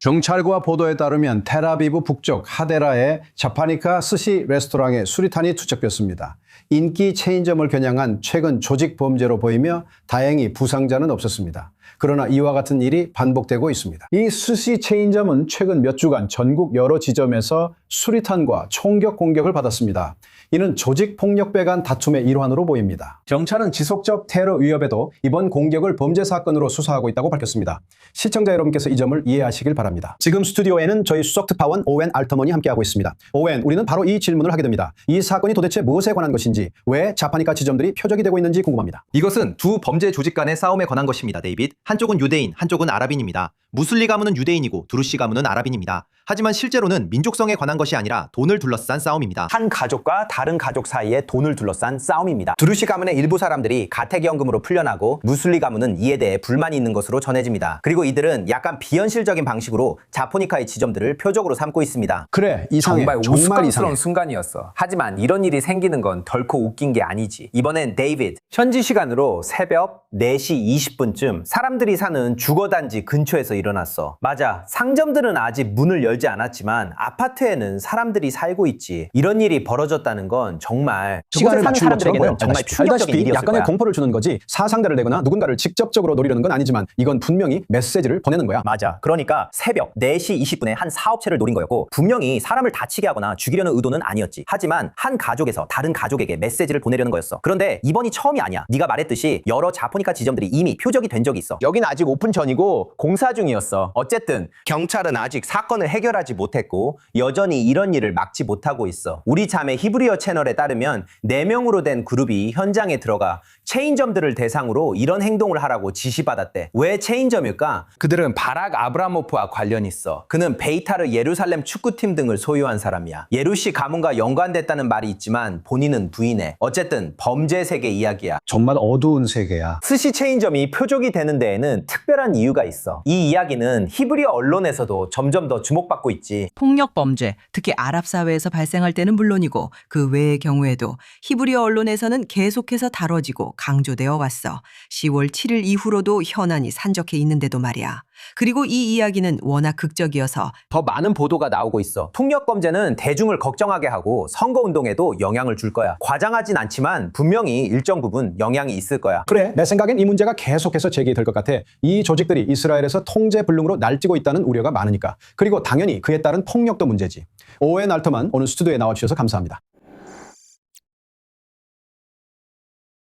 경찰과 보도에 따르면 텔아비브 북쪽 하데라의 자파니카 스시 레스토랑에 수리탄이 투척됐습니다. 인기 체인점을 겨냥한 최근 조직 범죄로 보이며 다행히 부상자는 없었습니다. 그러나 이와 같은 일이 반복되고 있습니다. 이 스시 체인점은 최근 몇 주간 전국 여러 지점에서 수리탄과 총격 공격을 받았습니다. 이는 조직폭력배 간 다툼의 일환으로 보입니다. 경찰은 지속적 테러 위협에도 이번 공격을 범죄 사건으로 수사하고 있다고 밝혔습니다. 시청자 여러분께서 이 점을 이해하시길 바랍니다. 지금 스튜디오에는 저희 수석특파원 오웬 알터먼이 함께하고 있습니다. 오웬, 우리는 바로 이 질문을 하게 됩니다. 이 사건이 도대체 무엇에 관한 것인지, 왜 자파니카 지점들이 표적이 되고 있는지 궁금합니다. 이것은 두 범죄 조직 간의 싸움에 관한 것입니다, 데이빗. 한쪽은 유대인, 한쪽은 아랍인입니다. 무슬리 가문은 유대인이고 두루시 가문은 아랍인입니다. 하지만 실제로는 민족성에 관한 것이 아니라 돈을 둘러싼 싸움입니다. 한 가족과 다른 가족 사이에 돈을 둘러싼 싸움입니다. 두루시 가문의 일부 사람들이 가택연금으로 풀려나고 무슬리 가문은 이에 대해 불만이 있는 것으로 전해집니다. 그리고 이들은 약간 비현실적인 방식으로 자포니카의 지점들을 표적으로 삼고 있습니다. 그래, 이상해. 정말 정말 우스꽝스러운 이상해. 순간이었어. 하지만 이런 일이 생기는 건 덜컥 웃긴 게 아니지. 이번엔 데이빗, 현지 시간으로 새벽 4시 20분쯤 사람들이 사는 주거단지 근처에서 일어났어. 맞아, 상점들은 아직 문을 열지 않았지만 아파트에는 사람들이 살고 있지. 이런 일이 벌어졌다는 건 정말 시간을 사는 맞춘 것처럼 사람들에게는 정말 충격적인 알다시피 일이었을 약간의 거야. 공포를 주는 거지 사상자를 내거나 누군가를 직접적으로 노리려는 건 아니지만 이건 분명히 메시지를 보내는 거야. 맞아. 그러니까 새벽 4시 20분에 한 사업체를 노린 거였고 분명히 사람을 다치게 하거나 죽이려는 의도는 아니었지. 하지만 한 가족에서 다른 가족에게 메시지를 보내려는 거였어. 그런데 이번이 처음이 아니야. 네가 말했듯이 여러 자포니카 지점들이 이미 표적이 된 적이 있어. 여긴 아직 오픈 전이고 공사 중이었어. 어쨌든 경찰은 아직 사건을 해결하지 못했고 여전히 이런 일을 막지 못하고 있어. 우리 자매 히브리어 채널에 따르면 4명으로 된 그룹이 현장에 들어가 체인점들을 대상으로 이런 행동을 하라고 지시받았대. 왜 체인점일까? 그들은 바락 아브라모프와 관련 있어. 그는 베이타르 예루살렘 축구팀 등을 소유한 사람이야. 예루시 가문과 연관됐다는 말이 있지만 본인은 부인해. 어쨌든 범죄 세계 이야기야. 정말 어두운 세계야. 스시 체인점이 표적이 되는 데에는 특별한 이유가 있어. 이 이야기는 히브리어 언론에서도 점점 더 주목받고 있지. 폭력 범죄, 특히 아랍 사회에서 발생할 때는 물론이고 그 외의 경우에도 히브리어 언론에서는 계속해서 다뤄지고 강조되어 왔어. 10월 7일 이후로도 현안이 산적해 있는데도 말이야. 그리고 이 이야기는 워낙 극적이어서 더 많은 보도가 나오고 있어. 폭력 범죄는 대중을 걱정하게 하고 선거운동에도 영향을 줄 거야. 과장하진 않지만 분명히 일정 부분 영향이 있을 거야. 그래, 내 생각엔 이 문제가 계속해서 제기될 것 같아. 이 조직들이 이스라엘에서 통제 불능으로 날뛰고 있다는 우려가 많으니까. 그리고 당연히 그에 따른 폭력도 문제지. 오웬 알터만 오늘 스튜디오에 나와주셔서 감사합니다.